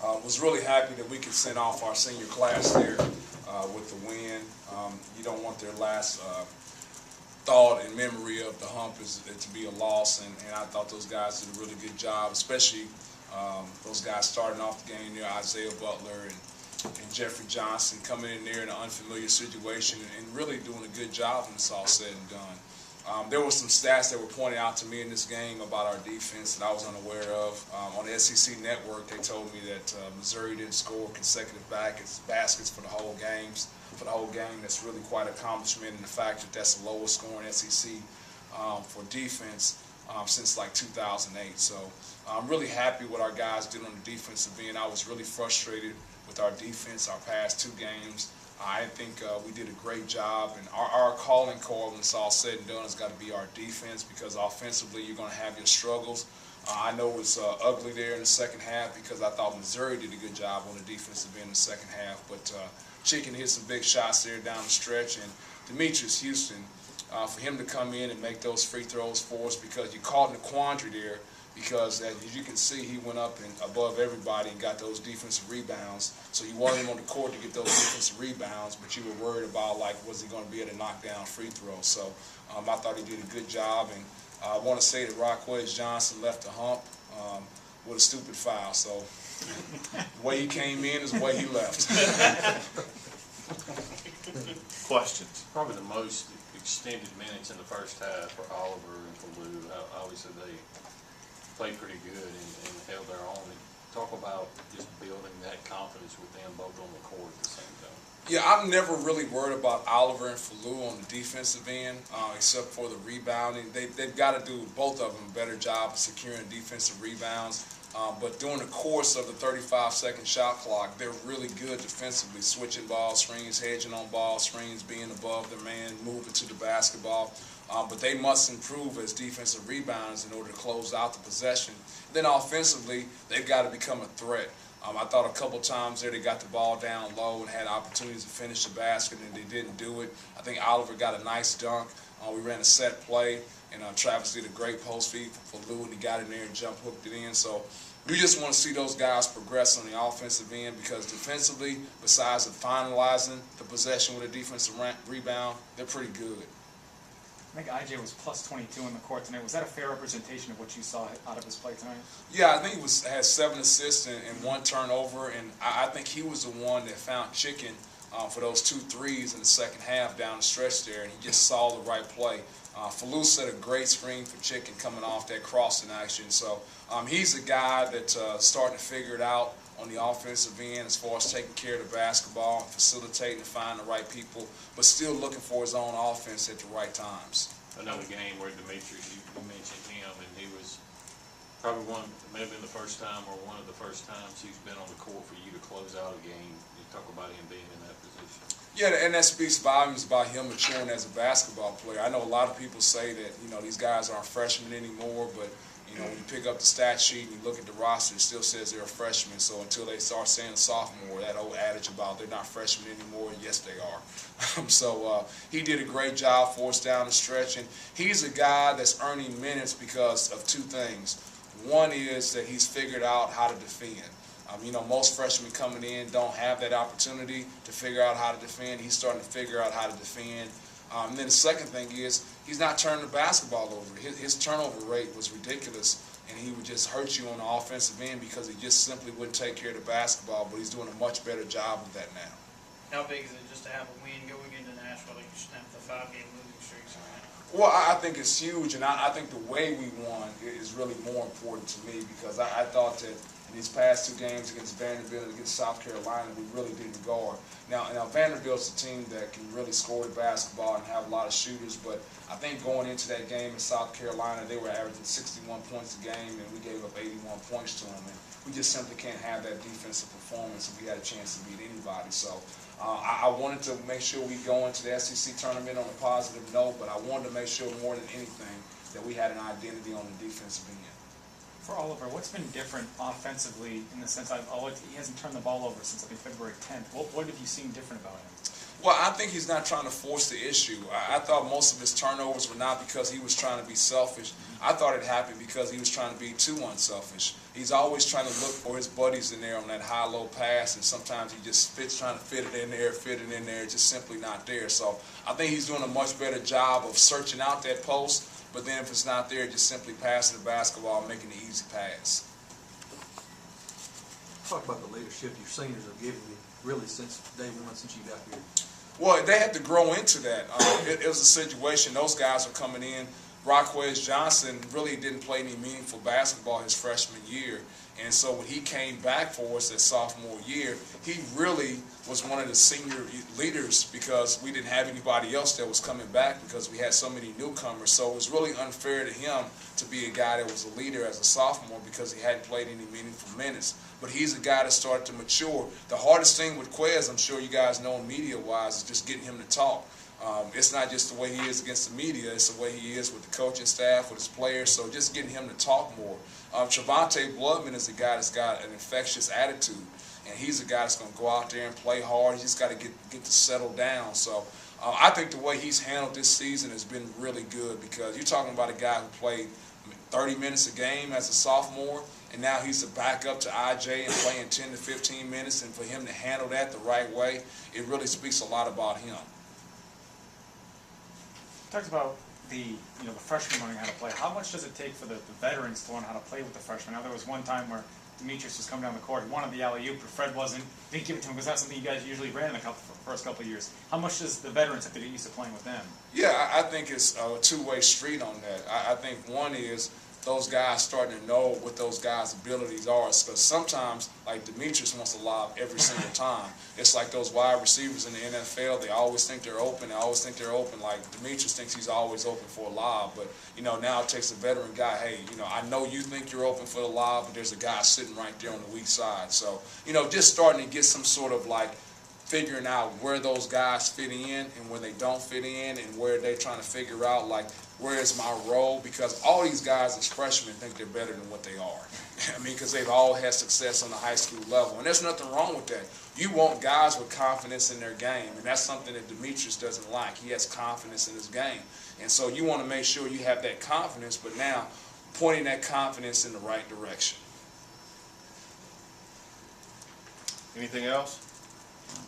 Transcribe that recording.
Was really happy that we could send off our senior class there with the win. You don't want their last thought and memory of the hump is to be a loss, and I thought those guys did a really good job, especially those guys starting off the game there, Isaiah Butler and Jeffrey Johnson, coming in there in an unfamiliar situation and really doing a good job when it's all said and done. There were some stats that were pointed out to me in this game about our defense that I was unaware of. On the SEC network, they told me that Missouri didn't score consecutive baskets for the whole game. That's really quite an accomplishment, and the fact that that's the lowest scoring SEC for defense since like 2008. So I'm really happy what our guys did on the defensive end. I was really frustrated with our defense our past two games. I think we did a great job, and our calling card when it's all said and done has got to be our defense, because offensively you're going to have your struggles. I know it was ugly there in the second half because I thought Missouri did a good job on the defensive end in the second half, but Chicken hit some big shots there down the stretch, and Demetrius Houston, for him to come in and make those free throws for us, because you caught in a quandary there, because as you can see, he went up and above everybody and got those defensive rebounds. So you wanted him on the court to get those defensive rebounds, but you were worried about, like, was he going to be able to knock down free throws. So I thought he did a good job, and I want to say that Rockways Johnson left the hump with a stupid foul. So the way he came in is the way he left. Questions? Probably the most extended minutes in the first half for Oliver and for Lou. Obviously, they played pretty good and held their own. Talk about just building that confidence with them both on the court at the same time. Yeah, I'm never really worried about Oliver and Falou on the defensive end, except for the rebounding. They've got to do, both of them, a better job of securing defensive rebounds. But during the course of the 35-second shot clock, they're really good defensively, switching ball screens, hedging on ball screens, being above their man, moving to the basketball. But they must improve as defensive rebounders in order to close out the possession. Then offensively, they've got to become a threat. I thought a couple times there they got the ball down low and had opportunities to finish the basket, and they didn't do it. I think Oliver got a nice dunk. We ran a set play, and Travis did a great post feed for Lou, and he got in there and jump hooked it in. So you just want to see those guys progress on the offensive end, because defensively, besides finalizing the possession with a defensive rebound, they're pretty good. I think IJ was plus 22 on the court tonight. Was that a fair representation of what you saw out of his play tonight? Yeah, I think he had 7 assists and 1 turnover, and I think he was the one that found Chicken for those 2 threes in the second half down the stretch there, and he just saw the right play. Falou set a great screen for Chicken coming off that crossing action. So he's a guy that's starting to figure it out on the offensive end as far as taking care of the basketball, facilitating and finding the right people, but still looking for his own offense at the right times. Another game where Demetrius, you mentioned him, and he was probably may have been the first time or one of the first times he's been on the court for you to close out a game. You talk about him being in that position. Yeah, and that speaks volumes about him maturing as a basketball player. I know a lot of people say that, these guys aren't freshmen anymore, but when you pick up the stat sheet and you look at the roster, it still says they're a freshman. So until they start saying sophomore, that old adage about they're not freshmen anymore, yes, they are. So he did a great job for us down the stretch. And he's a guy that's earning minutes because of 2 things. One is that he's figured out how to defend. Most freshmen coming in don't have that opportunity to figure out how to defend. He's starting to figure out how to defend. And then the second thing is he's not turning the basketball over. His turnover rate was ridiculous, and he would just hurt you on the offensive end because he just simply wouldn't take care of the basketball, but he's doing a much better job of that now. How big is it just to have a win going into Nashville? Like you snapped the 5-game losing streak. Well, I think it's huge, and I think the way we won is really more important to me, because I thought that in these past 2 games against Vanderbilt and against South Carolina, we really didn't guard. Now Vanderbilt's a team that can really score the basketball and have a lot of shooters, but I think going into that game in South Carolina, they were averaging 61 points a game, and we gave up 81 points to them. And we just simply can't have that defensive performance if we had a chance to beat anybody. So I wanted to make sure we go into the SEC tournament on a positive note, but I wanted to make sure more than anything that we had an identity on the defensive end. For Oliver, what's been different offensively in the sense he hasn't turned the ball over since, I think, February 10th? What have you seen different about him? Well, I think he's not trying to force the issue. I thought most of his turnovers were not because he was trying to be selfish. I thought it happened because he was trying to be too unselfish. He's always trying to look for his buddies in there on that high-low pass, and sometimes he just trying to fit it in there, it's just simply not there. So I think he's doing a much better job of searching out that post, but then if it's not there, just simply passing the basketball and making the easy pass. Talk about the leadership your seniors have given you, really, since day one, since you got here. Well, they had to grow into that. It was a situation, those guys were coming in. Rockwez Johnson really didn't play any meaningful basketball his freshman year. And so when he came back for us that sophomore year, he really was one of the senior leaders because we didn't have anybody else that was coming back because we had so many newcomers. So it was really unfair to him to be a guy that was a leader as a sophomore because he hadn't played any meaningful minutes. But he's a guy that started to mature. The hardest thing with Quez, I'm sure you guys know media-wise, is just getting him to talk. It's not just the way he is against the media, it's the way he is with the coaching staff, with his players, so just getting him to talk more. Trevonte Bloodman is a guy that's got an infectious attitude, and he's a guy that's going to go out there and play hard. He's just got to get to settle down. So I think the way he's handled this season has been really good because you're talking about a guy who played 30 minutes a game as a sophomore, and now he's a backup to IJ and playing 10 to 15 minutes, and for him to handle that the right way, it really speaks a lot about him. Talked about the freshmen learning how to play. How much does it take for the veterans to learn how to play with the freshmen? Now there was one time where Demetrius was coming down the court, he wanted the alley-oop, but Fred didn't give it to him because that's something you guys usually ran in the first couple of years. How much does the veterans have to get used to playing with them? Yeah, I think it's a two-way street on that. I think one is those guys starting to know what those guys' abilities are. Because sometimes, like Demetrius wants to lob every single time. It's like those wide receivers in the NFL. They always think they're open. Like Demetrius thinks he's always open for a lob. But, now it takes a veteran guy, hey, I know you think you're open for the lob, but there's a guy sitting right there on the weak side. So, just starting to get some sort of like figuring out where those guys fit in and where they don't fit in and where they're trying to figure out, like, where is my role? Because all these guys as freshmen think they're better than what they are. I mean, because they've all had success on the high school level. And there's nothing wrong with that. You want guys with confidence in their game, and that's something that Demetrius doesn't like. He has confidence in his game. And so you want to make sure you have that confidence, but now pointing that confidence in the right direction. Anything else?